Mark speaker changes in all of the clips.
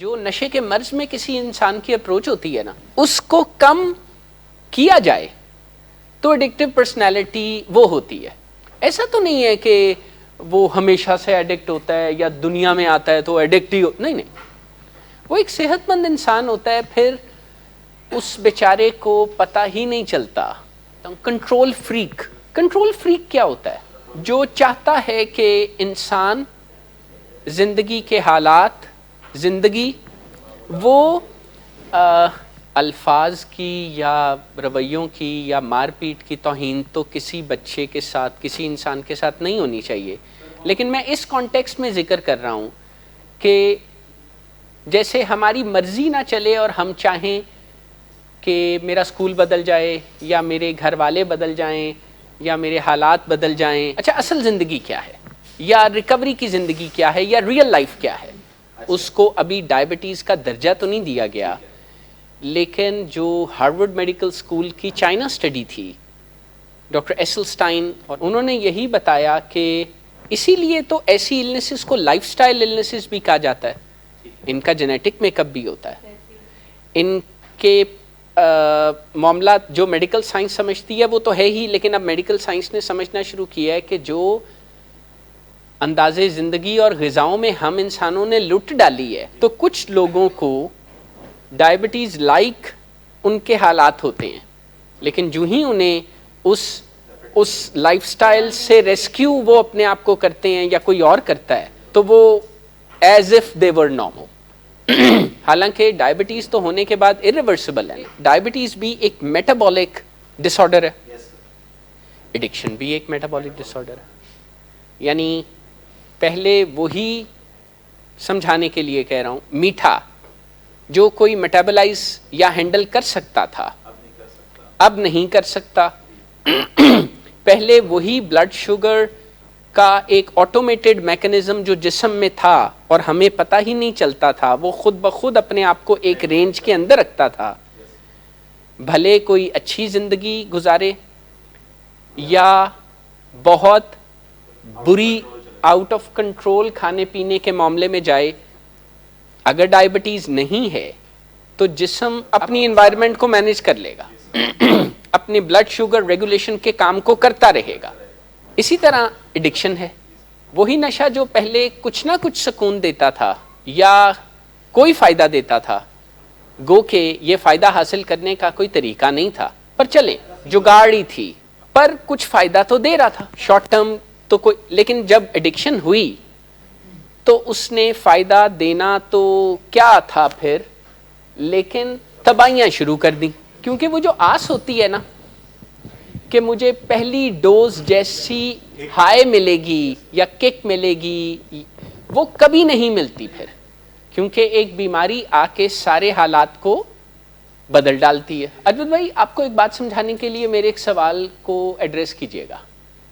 Speaker 1: جو نشے کے مرض میں کسی انسان کی اپروچ ہوتی ہے نا، اس کو کم کیا جائے تو ایڈکٹیو پرسنالٹی وہ ہوتی ہے. ایسا تو نہیں ہے کہ وہ ہمیشہ سے ایڈکٹ ہوتا ہے یا دنیا میں آتا ہے تو ایڈکٹ ہی نہیں نہیں، وہ ایک صحت مند انسان ہوتا ہے. پھر اس بیچارے کو پتہ ہی نہیں چلتا. کنٹرول فریک کیا ہوتا ہے؟ جو چاہتا ہے کہ انسان زندگی کے حالات، زندگی وہ الفاظ کی یا رویوں کی یا مار پیٹ کی توہین تو کسی بچے کے ساتھ، کسی انسان کے ساتھ نہیں ہونی چاہیے. لیکن میں اس کانٹیکسٹ میں ذکر کر رہا ہوں کہ جیسے ہماری مرضی نہ چلے اور ہم چاہیں کہ میرا اسکول بدل جائے یا میرے گھر والے بدل جائیں یا میرے حالات بدل جائیں. اچھا، اصل زندگی کیا ہے یا ریکوری کی زندگی کیا ہے یا ریئل لائف کیا ہے؟ اس کو ابھی ڈائبٹیز کا درجہ تو نہیں دیا گیا، لیکن جو ہارورڈ میڈیکل اسکول کی چائنا اسٹڈی تھی، ڈاکٹر ایسلسٹائن، اور انہوں نے یہی بتایا کہ اسی لیے تو ایسی النیسز کو لائف سٹائل النیسز بھی کہا جاتا ہے. ان کا جینیٹک میک اپ بھی ہوتا ہے. ان کے معاملات جو میڈیکل سائنس سمجھتی ہے وہ تو ہے ہی، لیکن اب میڈیکل سائنس نے سمجھنا شروع کیا ہے کہ جو اندازے زندگی اور غذاؤں میں ہم انسانوں نے لٹ ڈالی ہے، تو کچھ لوگوں کو ڈائبٹیز لائک ان کے حالات ہوتے ہیں، لیکن جو ہی انہیں اس لائف سٹائل سے ریسکیو وہ اپنے آپ کو کرتے ہیں یا کوئی اور کرتا ہے تو وہ as if they were normal. حالانکہ ڈائبٹیز تو ہونے کے بعد irreversible ہے. ڈائبٹیز بھی ایک میٹابولک ڈس آرڈر ہے، ایڈکشن بھی ایک میٹابولک ڈس آرڈر ہے. یعنی پہلے وہی سمجھانے کے لیے کہہ رہا ہوں، میٹھا جو کوئی میٹابلائز یا ہینڈل کر سکتا تھا اب نہیں کر سکتا. پہلے وہی بلڈ شوگر کا ایک آٹومیٹڈ میکنزم جو جسم میں تھا اور ہمیں پتہ ہی نہیں چلتا تھا، وہ خود بخود اپنے آپ کو ایک رینج کے اندر رکھتا تھا. بھلے کوئی اچھی زندگی گزارے یا بہت بری آؤٹ آف کنٹرول کھانے پینے کے معاملے میں جائے، اگر ڈائبٹیز نہیں ہے تو جسم اپنی انوائرمنٹ کو مینیج کر لے گا، اپنی بلڈ شوگر ریگولیشن کے کام کو کرتا رہے گا. اسی طرح ایڈکشن ہے، وہی نشہ جو پہلے کچھ نہ کچھ سکون دیتا تھا یا کوئی فائدہ دیتا تھا، گو کہ یہ فائدہ حاصل کرنے کا کوئی طریقہ نہیں تھا، پر چلیں جگاڑی تھی، پر کچھ فائدہ تو دے رہا تھا شارٹ ٹرم تو کوئی. لیکن جب ایڈکشن ہوئی تو اس نے فائدہ دینا تو کیا تھا پھر، لیکن تباہیاں شروع کر دیں. کیونکہ وہ جو آس ہوتی ہے نا کہ مجھے پہلی ڈوز جیسی ہائی ملے گی یا کک ملے گی، وہ کبھی نہیں ملتی پھر، کیونکہ ایک بیماری آ کے سارے حالات کو بدل ڈالتی ہے. ارجن بھائی، آپ کو ایک بات سمجھانے کے لیے میرے ایک سوال کو ایڈریس کیجیے گا.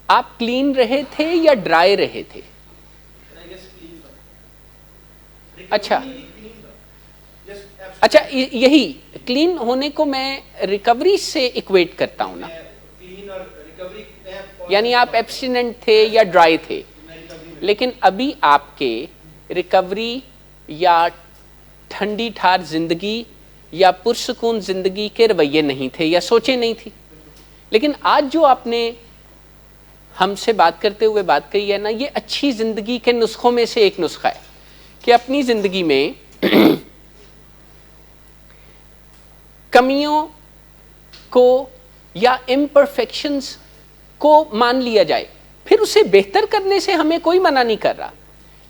Speaker 1: آپ کلین رہے تھے یا ڈرائی رہے تھے؟ اچھا یہی کلین ہونے کو میں ریکوری سے ایکویٹ کرتا ہوں نا، یعنی آپ ایبسٹیننٹ تھے یا ڈرائی تھے، لیکن ابھی آپ کے ریکوری یا ٹھنڈی ٹھار زندگی یا پرسکون زندگی کے رویے نہیں تھے یا سوچیں نہیں تھی. لیکن آج جو آپ نے ہم سے بات کرتے ہوئے بات کہی ہے نا، یہ اچھی زندگی کے نسخوں میں سے ایک نسخہ ہے کہ اپنی زندگی میں کمیوں کو یا امپرفیکشنز کو مان لیا جائے. پھر اسے بہتر کرنے سے ہمیں کوئی منع نہیں کر رہا،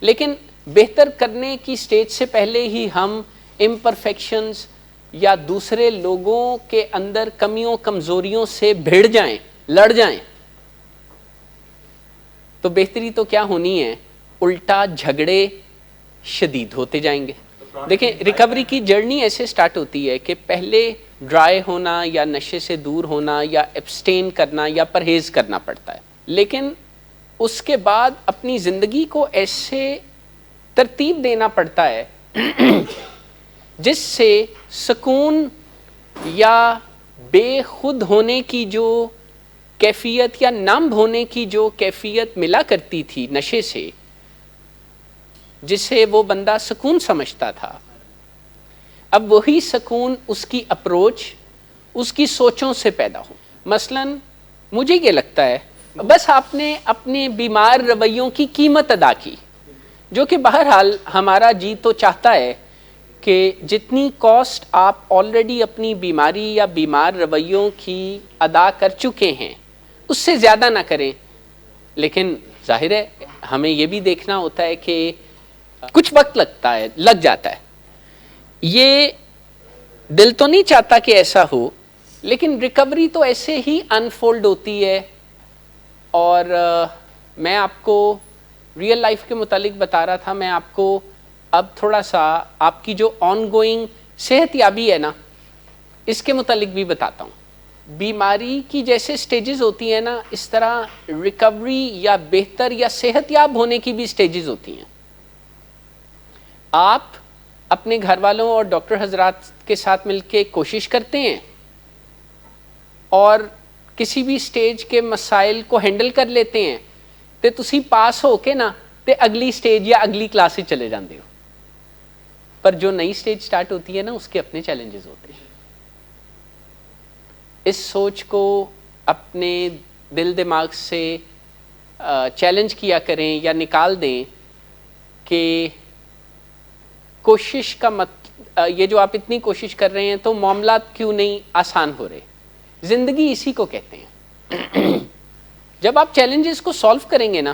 Speaker 1: لیکن بہتر کرنے کی سٹیج سے پہلے ہی ہم امپرفیکشنز یا دوسرے لوگوں کے اندر کمیوں کمزوریوں سے بھیڑ جائیں، لڑ جائیں، تو بہتری تو کیا ہونی ہے، الٹا جھگڑے شدید ہوتے جائیں گے. دیکھیں، ریکوری کی جرنی ایسے سٹارٹ ہوتی ہے کہ پہلے ڈرائی ہونا یا نشے سے دور ہونا یا ایبسٹین کرنا یا پرہیز کرنا پڑتا ہے، لیکن اس کے بعد اپنی زندگی کو ایسے ترتیب دینا پڑتا ہے جس سے سکون یا بے خود ہونے کی جو کیفیت یا نمب ہونے کی جو کیفیت ملا کرتی تھی نشے سے، جسے وہ بندہ سکون سمجھتا تھا، اب وہی سکون اس کی اپروچ، اس کی سوچوں سے پیدا ہو. مثلا مجھے یہ لگتا ہے بس آپ نے اپنے بیمار رویوں کی قیمت ادا کی، جو کہ بہرحال ہمارا جی تو چاہتا ہے کہ جتنی کاسٹ آپ آلریڈی اپنی بیماری یا بیمار رویوں کی ادا کر چکے ہیں اس سے زیادہ نہ کریں. لیکن ظاہر ہے ہمیں یہ بھی دیکھنا ہوتا ہے کہ کچھ وقت لگ جاتا ہے. یہ دل تو نہیں چاہتا کہ ایسا ہو، لیکن ریکوری تو ایسے ہی انفولڈ ہوتی ہے. اور میں آپ کو ریئل لائف کے متعلق بتا رہا تھا، میں آپ کو اب تھوڑا سا آپ کی جو آن گوئنگ صحت یابی ہے نا اس کے متعلق بھی بتاتا ہوں. بیماری کی جیسے سٹیجز ہوتی ہیں نا، اس طرح ریکوری یا بہتر یا صحت یاب ہونے کی بھی سٹیجز ہوتی ہیں. آپ اپنے گھر والوں اور ڈاکٹر حضرات کے ساتھ مل کے کوشش کرتے ہیں اور کسی بھی سٹیج کے مسائل کو ہینڈل کر لیتے ہیں تے تسی پاس ہو کے نا تے اگلی سٹیج یا اگلی کلاس سے چلے جاندے ہو. پر جو نئی سٹیج سٹارٹ ہوتی ہے نا اس کے اپنے چیلنجز ہوتے ہیں. اس سوچ کو اپنے دل دماغ سے چیلنج کیا کریں یا نکال دیں کہ کوشش کا یہ جو آپ اتنی کوشش کر رہے ہیں تو معاملات کیوں نہیں آسان ہو رہے. زندگی اسی کو کہتے ہیں. جب آپ چیلنجز کو سالو کریں گے نا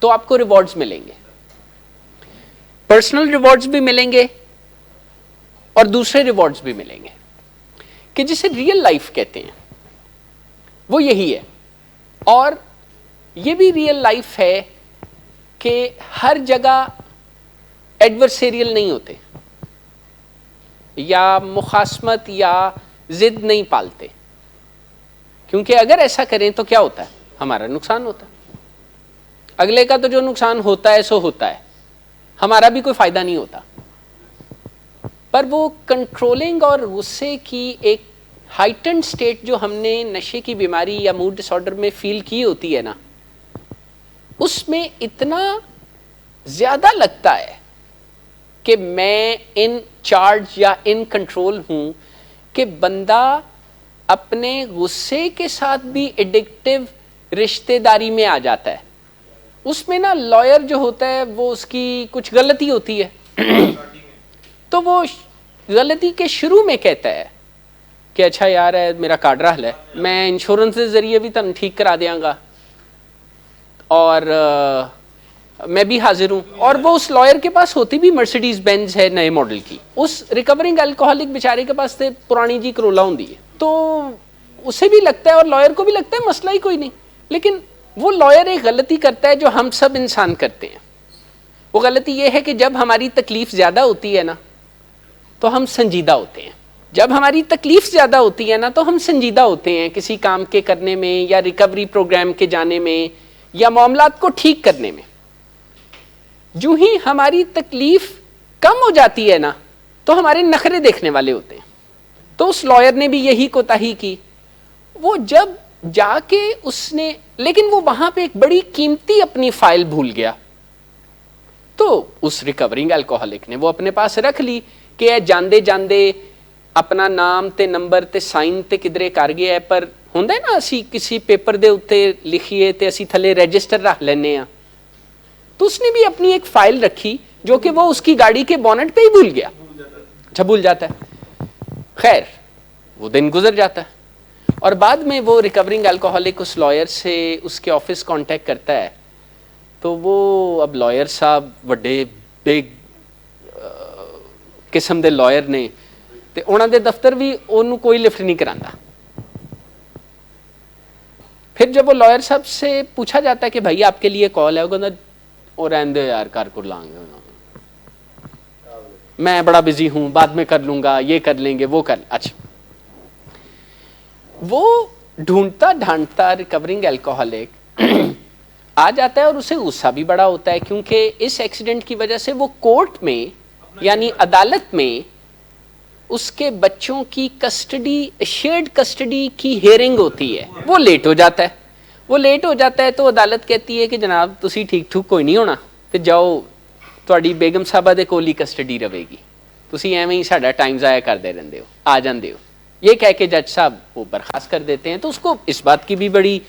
Speaker 1: تو آپ کو ریوارڈز ملیں گے، پرسنل ریوارڈز بھی ملیں گے اور دوسرے ریوارڈز بھی ملیں گے کہ جسے ریئل لائف کہتے ہیں. وہ یہی ہے. اور یہ بھی ریئل لائف ہے کہ ہر جگہ ایڈورسیریل نہیں ہوتے یا مخاصمت یا ضد نہیں پالتے، کیونکہ اگر ایسا کریں تو کیا ہوتا ہے، ہمارا نقصان ہوتا ہے. اگلے کا تو جو نقصان ہوتا ہے سو ہوتا ہے، ہمارا بھی کوئی فائدہ نہیں ہوتا. پر وہ کنٹرولنگ اور غصے کی ایک ہائٹنڈ سٹیٹ جو ہم نے نشے کی بیماری یا موڈ ڈس آرڈر میں فیل کی ہوتی ہے نا، اس میں اتنا زیادہ لگتا ہے کہ میں ان چارج یا ان کنٹرول ہوں کہ بندہ اپنے غصے کے ساتھ بھی ایڈکٹیو رشتہ داری میں آ جاتا ہے. اس میں نا لائر جو ہوتا ہے وہ اس کی کچھ غلطی ہوتی ہے تو وہ غلطی کے شروع میں کہتا ہے کہ اچھا یار ہے میرا کارڈ رحل ہے، میں انشورنس کے ذریعے بھی تم ٹھیک کرا دیاں گا اور میں بھی حاضر ہوں. اور وہ اس لائر کے پاس ہوتی بھی مرسیڈیز بینز ہے نئے ماڈل کی، اس ریکورنگ الکوہولک بیچارے کے پاس تے پرانی جی کرولا ہوندی ہے. تو اسے بھی لگتا ہے اور لائر کو بھی لگتا ہے مسئلہ ہی کوئی نہیں. لیکن وہ لائر ایک غلطی کرتا ہے جو ہم سب انسان کرتے ہیں. وہ غلطی یہ ہے کہ جب ہماری تکلیف زیادہ ہوتی ہے نا تو ہم سنجیدہ ہوتے ہیں. جب ہماری تکلیف زیادہ ہوتی ہے نا تو ہم سنجیدہ ہوتے ہیں کسی کام کے کرنے میں یا ریکوری پروگرام کے جانے میں یا معاملات کو ٹھیک کرنے میں. جو ہی ہماری تکلیف کم ہو جاتی ہے نا تو ہمارے نخرے دیکھنے والے ہوتے ہیں. تو اس لائر نے بھی یہی کوتاہی کی. وہ جب جا کے اس نے، لیکن وہ وہاں پہ ایک بڑی قیمتی اپنی فائل بھول گیا. تو اس ریکورنگ الکوہولک نے وہ اپنے پاس رکھ لی کہ اے جاندے جاندے اپنا نام تے نمبر تے سائن تے کدرے کر گیا ہے. پر ہوندا ہے نا اسی کسی پیپر دے اوتے لکھیے تے اسی تھلے رجسٹر رکھ لینے ہاں. تو اس نے بھی اپنی ایک فائل رکھی جو کہ وہ اس کی گاڑی کے بونٹ پہ ہی بھول گیا. اچھا بھول جاتا ہے، خیر وہ دن گزر جاتا ہے اور بعد میں وہ ریکورنگ الکوہولک اس لائر سے اس کے آفس کانٹیکٹ کرتا ہے. تو وہ اب لائر صاحب وڈے بگ قسم دے لائر نے تے انہاں دے دفتر بھی انہوں کوئی لفٹ نہیں کراندا. پھر جب وہ لائر صاحب سے پوچھا جاتا ہے کہ بھائی آپ کے لیے کال ہے، وہ کہتا اور رہندے یار کر کر لائیں گے، میں بڑا بزی ہوں، بعد میں کر لوں گا، یہ کر لیں گے وہ کر. اچھا وہ ڈھونڈتا ڈھانڈتا ریکورنگ الکوہولک آ جاتا ہے اور اسے غصہ بھی بڑا ہوتا ہے کیونکہ اس ایکسیڈنٹ کی وجہ سے وہ کورٹ میں یعنی عدالت میں اس کے بچوں کی کسٹڈی، شیئرڈ کسٹڈی کی ہیئرنگ ہوتی ہے، وہ لیٹ ہو جاتا ہے. وہ لیٹ ہو جاتا ہے تو عدالت کہتی ہے کہ جناب تسی ٹھیک ٹھوک کوئی نہیں ہونا تے جاؤ تہاڈی بیگم صاحبہ دے کول ہی کسٹڈی رہے گی. ਤੁਸੀਂ ਐਵੇਂ ਹੀ ਸਾਡਾ ਟਾਈਮ ਜ਼ਾਇਆ ਕਰਦੇ ਰਹਿੰਦੇ ਹੋ, ਆ ਜਾਂਦੇ ਹੋ. یہ کہہ کے جج صاحب وہ برخاست کر دیتے ہیں. تو اس کو اس بات کی بھی بڑی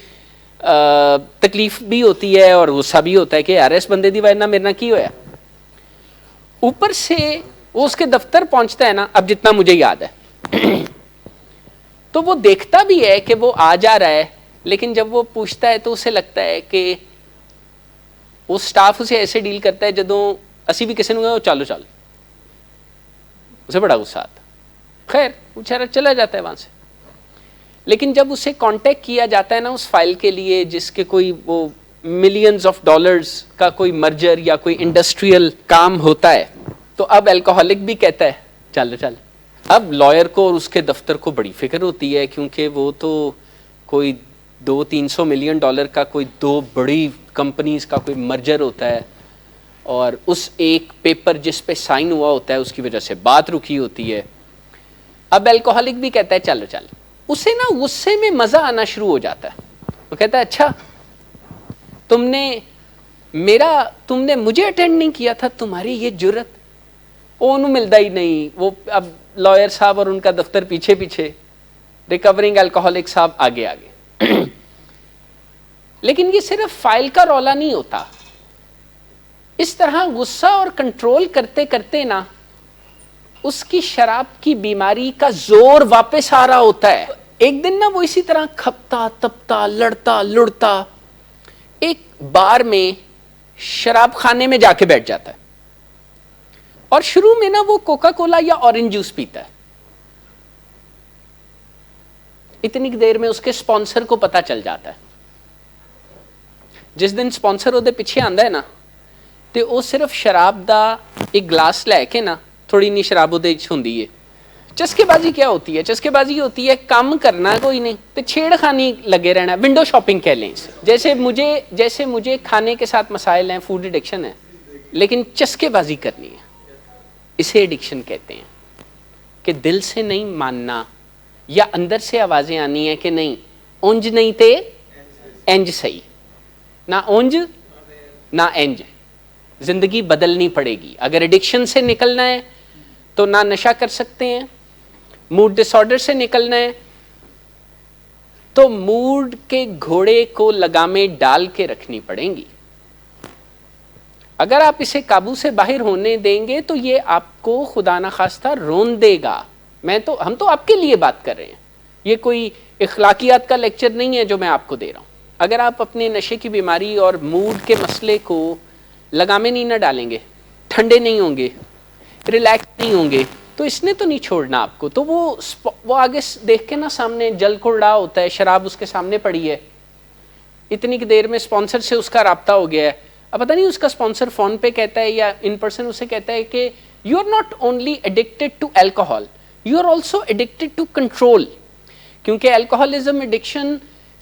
Speaker 1: تکلیف بھی ہوتی ہے اور غصہ بھی ہوتا ہے کہ یار اس بندے دی وجہ میرے نہ کی ہویا. اوپر سے وہ اس کے دفتر پہنچتا ہے نا, اب جتنا مجھے یاد ہے تو وہ دیکھتا بھی ہے کہ وہ آ جا رہا ہے, لیکن جب وہ پوچھتا ہے تو اسے لگتا ہے کہ وہ سٹاف اسے ایسے ڈیل کرتا ہے جدوں اسی بھی کسی نے چلو چل, اسے بڑا غصہ آتا. خیر وہ بیچارہ چلا جاتا ہے وہاں سے. لیکن جب اسے کانٹیکٹ کیا جاتا ہے نا اس فائل کے لیے جس کے کوئی وہ ملینز آف ڈالرز کا کوئی مرجر یا کوئی انڈسٹریل کام ہوتا ہے, تو اب الکوہولک بھی کہتا ہے چل چل. اب لائر کو اور اس کے دفتر کو بڑی فکر ہوتی ہے, کیونکہ وہ تو کوئی 200-300 ملین ڈالر کا کوئی 2 بڑی کمپنیز کا کوئی مرجر ہوتا ہے, اور اس ایک پیپر جس پہ سائن ہوا ہوتا ہے اس کی وجہ سے بات رکی ہوتی ہے. اب الکوہولک بھی کہتا ہے چلو چل. اسے نا غصے میں مزہ آنا شروع ہو جاتا ہے. وہ کہتا ہے اچھا تم نے مجھے اٹینڈ نہیں کیا تھا, تمہاری یہ جرت. وہ انہوں ملتا ہی نہیں. وہ اب لائر صاحب اور ان کا دفتر پیچھے پیچھے, ریکورنگ الکوہولک صاحب آگے آگے. لیکن یہ صرف فائل کا رولا نہیں ہوتا. اس طرح غصہ اور کنٹرول کرتے کرتے نا اس کی شراب کی بیماری کا زور واپس آ رہا ہوتا ہے. ایک دن نا وہ اسی طرح کھپتا تپتا لڑتا لڑتا ایک بار میں شراب خانے میں جا کے بیٹھ جاتا ہے, اور شروع میں نا وہ کوکا کولا یا اورنج جوس پیتا ہے. اتنی دیر میں اس کے سپانسر کو پتا چل جاتا ہے. جس دن سپانسر وہ پیچھے آندا ہے نا تے وہ صرف شراب دا ایک گلاس لے کے نا تھوڑی نی شراب وہ ہوندی ہے. چسکے بازی کیا ہوتی ہے؟ چسکے بازی ہوتی ہے کام کرنا کوئی نہیں تو چھیڑ خانی لگے رہنا, ونڈو شاپنگ کہہ لیں اسے. جیسے مجھے کھانے کے ساتھ مسائل ہیں, فوڈ ایڈکشن ہے, لیکن چسکے بازی کرنی ہے, اسے ایڈکشن کہتے ہیں. کہ دل سے نہیں ماننا یا اندر سے آوازیں آنی ہیں کہ نہیں اونج نہیں تے انج صحیح, نہ اونج نہ انج, زندگی بدلنی پڑے گی. اگر ایڈکشن سے نکلنا ہے تو نہ نشہ کر سکتے ہیں, موڈ ڈس آرڈر سے نکلنا ہے تو موڈ کے گھوڑے کو لگامیں ڈال کے رکھنی پڑیں گی. اگر آپ اسے قابو سے باہر ہونے دیں گے تو یہ آپ کو خدا نخواستہ رون دے گا. ہم تو آپ کے لیے بات کر رہے ہیں, یہ کوئی اخلاقیات کا لیکچر نہیں ہے جو میں آپ کو دے رہا ہوں. اگر آپ اپنے نشے کی بیماری اور موڈ کے مسئلے کو لگامیں نہیں نہ ڈالیں گے, ٹھنڈے نہیں ہوں گے, ریلیکس نہیں ہوں گے, تو اس نے تو نہیں چھوڑنا آپ کو. تو وہ آگے دیکھ کے نا سامنے جل کھڑ رہا ہوتا ہے, شراب اس کے سامنے پڑی ہے, اتنی دیر میں اسپانسر سے اس کا رابطہ ہو گیا ہے. اب پتہ نہیں اس کا اسپانسر فون پہ کہتا ہے یا ان پرسن اسے کہتا ہے کہ you are not only addicted to alcohol, you are also addicted to control. کیونکہ الکوہولزم ایڈکشن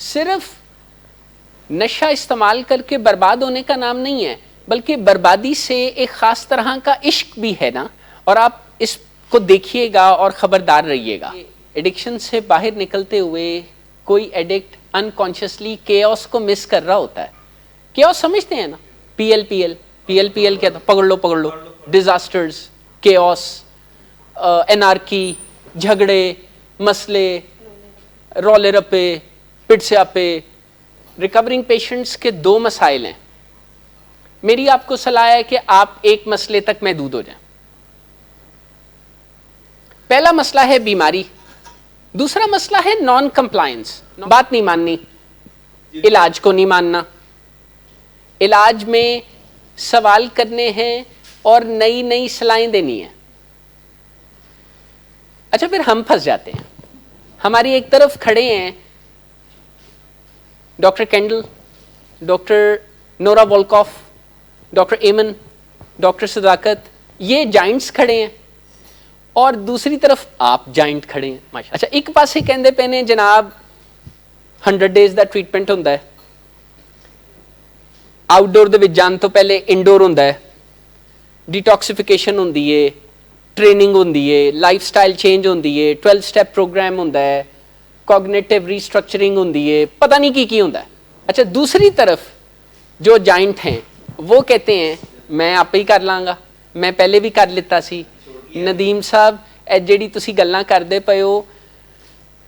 Speaker 1: صرف نشہ استعمال کر کے برباد ہونے کا نام نہیں ہے, بلکہ بربادی سے ایک خاص طرح کا عشق بھی ہے نا. اور آپ اس کو دیکھیے گا اور خبردار رہیے گا. ایڈکشن سے باہر نکلتے ہوئے کوئی ایڈکٹ انکانشیسلی کیوس کو مس کر رہا ہوتا ہے. کیوس سمجھتے ہیں نا, پی ایل کیا تھا, پکڑ لو, ڈیزاسٹرز, کیوس, انارکی, جھگڑے, مسئلے, رولے رپے, پٹ سے آپے. ریکورنگ پیشنٹس کے 2 مسائل ہیں. میری آپ کو صلاح ہے کہ آپ ایک مسئلے تک محدود ہو جائیں. پہلا مسئلہ ہے بیماری, دوسرا مسئلہ ہے نان کمپلائنس, بات نہیں ماننی, علاج کو نہیں ماننا. علاج میں سوال کرنے ہیں اور نئی صلاحیں دینی ہیں. اچھا پھر ہم پھنس جاتے ہیں. ہماری ایک طرف کھڑے ہیں ڈاکٹر کینڈل, ڈاکٹر نورا والکوف, ڈاکٹر ایمن, ڈاکٹر صداقت, یہ جائنٹس کھڑے ہیں, اور دوسری طرف آپ جائنٹ کھڑے ہیں. اچھا ایک پاسے کہندے پہنے جناب 100 days دا ٹریٹمنٹ ہوتا ہے, آؤٹ ڈور دے وچ جان تو پہلے انڈور ہوتا ہے, ڈیٹاکسیفیکیشن ہوندی ہے, ٹریننگ ہوندی ہے, لائف سٹائل چینج ہوندی ہے, 12 سٹیپ پروگرام ہوتا ہے, کوگنیٹیو ریسٹرکچرنگ ہوندی ہے, پتہ نہیں کی ہوتا ہے. اچھا دوسری طرف جو جائنٹ ہیں وہ کہتے ہیں میں آپ ہی کر لاں گا, میں پہلے بھی کر لیتا سی, ندیم صاحب ਜਿਹੜੀ ਤੁਸੀਂ ਗੱਲਾਂ ਕਰਦੇ ਪਏ ਹੋ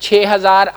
Speaker 1: 6000,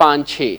Speaker 1: 5, 6।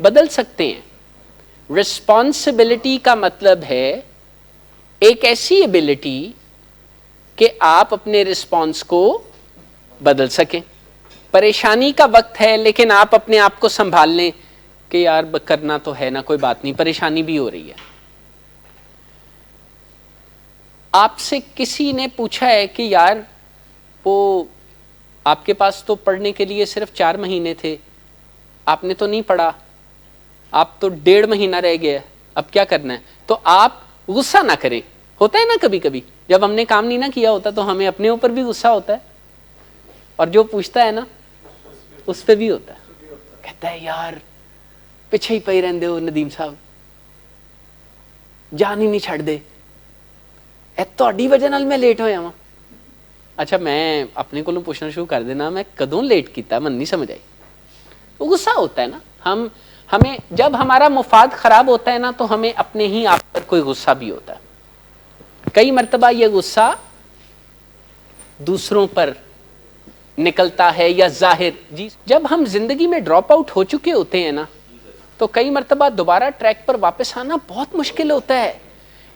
Speaker 1: بدل سکتے ہیں۔ رسپانسبلٹی کا مطلب ہے ایک ایسی ایبلٹی کہ آپ اپنے رسپانس کو بدل سکیں۔ پریشانی کا وقت ہے لیکن آپ اپنے آپ کو سنبھال لیں کہ یار کرنا تو ہے نا، کوئی بات نہیں، پریشانی بھی ہو رہی ہے۔ آپ سے کسی نے پوچھا ہے کہ یار وہ آپ کے پاس تو پڑھنے کے لیے صرف 4 مہینے تھے، آپ نے تو نہیں پڑھا، آپ تو 1.5 مہینہ رہ گیا، اب کیا کرنا ہے؟ تو آپ غصہ نہ کریں۔ ہوتا ہے نا کبھی کبھی جب ہم نے کام نہیں نہ کیا ہوتا تو ہمیں اپنے اوپر بھی غصہ ہوتا ہے، اور جو پوچھتا ہے نا اس پہ بھی ہوتا ہے، کہتا ہے یار پیچھے ہی پئی رہندے ہو ندیم صاحب، جان ہی نہیں چھڑ دے، اے تہاڈی وجہ نال میں لیٹ ہویا ہاں۔ اچھا میں اپنے کو پوچھنا شروع کر دینا میں کدوں لیٹ کیتا، من نہیں سمجھ آئی۔ وہ غصہ ہوتا ہے نا، ہمیں جب ہمارا مفاد خراب ہوتا ہے نا تو ہمیں اپنے ہی آپ پر کوئی غصہ بھی ہوتا ہے۔ کئی مرتبہ یہ غصہ دوسروں پر نکلتا ہے یا ظاہر، جی جب ہم زندگی میں ڈراپ آؤٹ ہو چکے ہوتے ہیں نا تو کئی مرتبہ دوبارہ ٹریک پر واپس آنا بہت مشکل ہوتا ہے۔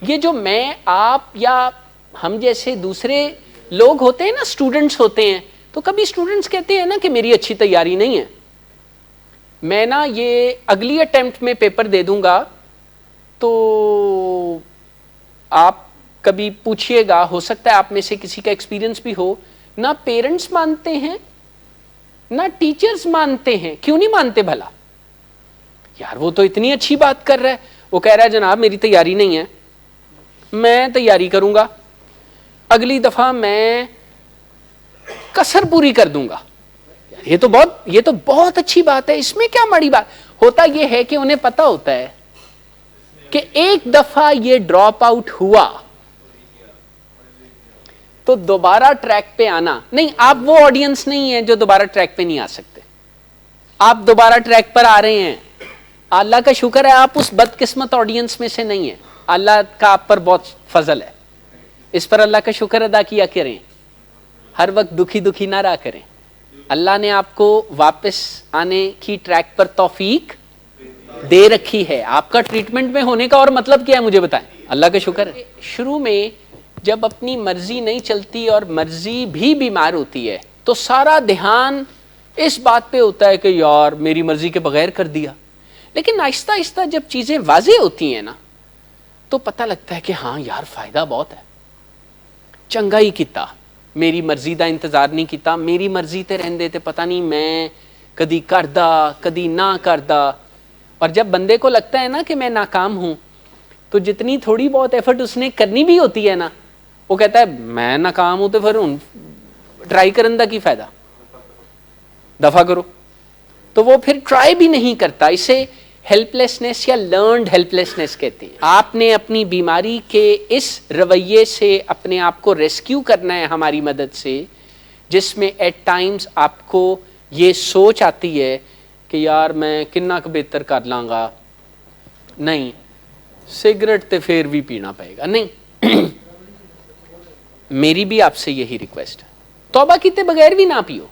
Speaker 1: یہ جو میں آپ یا ہم جیسے دوسرے لوگ ہوتے ہیں نا، اسٹوڈنٹس ہوتے ہیں، تو کبھی اسٹوڈنٹس کہتے ہیں نا کہ میری اچھی تیاری نہیں ہے، میں نا یہ اگلی اٹیمپٹ میں پیپر دے دوں گا۔ تو آپ کبھی پوچھئے گا، ہو سکتا ہے آپ میں سے کسی کا ایکسپیرینس بھی ہو، نہ پیرنٹس مانتے ہیں نہ ٹیچرز مانتے ہیں۔ کیوں نہیں مانتے بھلا؟ یار وہ تو اتنی اچھی بات کر رہا ہے، وہ کہہ رہا ہے جناب میری تیاری نہیں ہے، میں تیاری کروں گا، اگلی دفعہ میں کسر پوری کر دوں گا۔ یہ تو بہت اچھی بات ہے، اس میں کیا ماڑی بات؟ ہوتا یہ ہے کہ انہیں پتا ہوتا ہے کہ ایک دفعہ یہ ڈراپ آؤٹ ہوا تو دوبارہ ٹریک پہ آنا نہیں۔ آپ وہ آڈینس نہیں ہے جو دوبارہ ٹریک پہ نہیں آ سکتے، آپ دوبارہ ٹریک پر آ رہے ہیں، اللہ کا شکر ہے آپ اس بدقسمت آڈینس میں سے نہیں ہیں، اللہ کا آپ پر بہت فضل ہے، اس پر اللہ کا شکر ادا کیا کریں، ہر وقت دکھی نہ رہا کریں۔ اللہ نے آپ کو واپس آنے کی ٹریک پر توفیق دے رکھی ہے۔ آپ کا ٹریٹمنٹ میں ہونے کا اور مطلب کیا ہے مجھے بتائیں؟ اللہ کا شکر ہے۔ شروع میں جب اپنی مرضی نہیں چلتی اور مرضی بھی بیمار ہوتی ہے تو سارا دھیان اس بات پہ ہوتا ہے کہ یار میری مرضی کے بغیر کر دیا، لیکن آہستہ آہستہ جب چیزیں واضح ہوتی ہیں نا تو پتہ لگتا ہے کہ ہاں یار فائدہ بہت ہے، چنگا ہی کیتا، میری مرضی دا انتظار نہیں کیتا، میری مرضی تے رہندے تے پتہ نہیں میں کدی کردا کدی نہ کردا۔ اور جب بندے کو لگتا ہے نا کہ میں ناکام ہوں تو جتنی تھوڑی بہت ایفرٹ اس نے کرنی بھی ہوتی ہے نا، وہ کہتا ہے میں ناکام ہوں تو پھر ٹرائی کرن دا کی فائدہ، دفع کرو۔ تو وہ پھر ٹرائی بھی نہیں کرتا، اسے ہیلپ لیسنس یا لرنڈ ہیلپ لیسنس کہتے ہیں۔ آپ نے اپنی بیماری کے اس رویے سے اپنے آپ کو ریسکیو کرنا ہے ہماری مدد سے، جس میں ایٹ ٹائمز آپ کو یہ سوچ آتی ہے کہ یار میں کنا کا بہتر کر لاں گا، نہیں سگریٹ تے پھر بھی پینا پائے گا، نہیں۔ میری بھی آپ سے یہی ریکویسٹ ہے، توبہ کیتے بغیر بھی نہ پیو،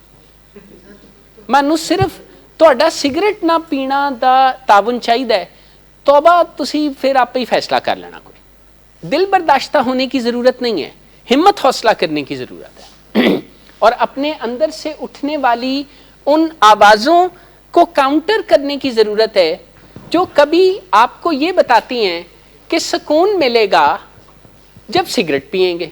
Speaker 1: مانو صرف تہاڈا سگریٹ نہ پینا دا تعاون چاہیے، توبہ تسی پھر آپ ہی فیصلہ کر لینا، کوئی دل برداشتہ ہونے کی ضرورت نہیں ہے، ہمت حوصلہ کرنے کی ضرورت ہے، اور اپنے اندر سے اٹھنے والی ان آوازوں کو کاؤنٹر کرنے کی ضرورت ہے جو کبھی آپ کو یہ بتاتی ہیں کہ سکون ملے گا جب سگریٹ پئیں گے،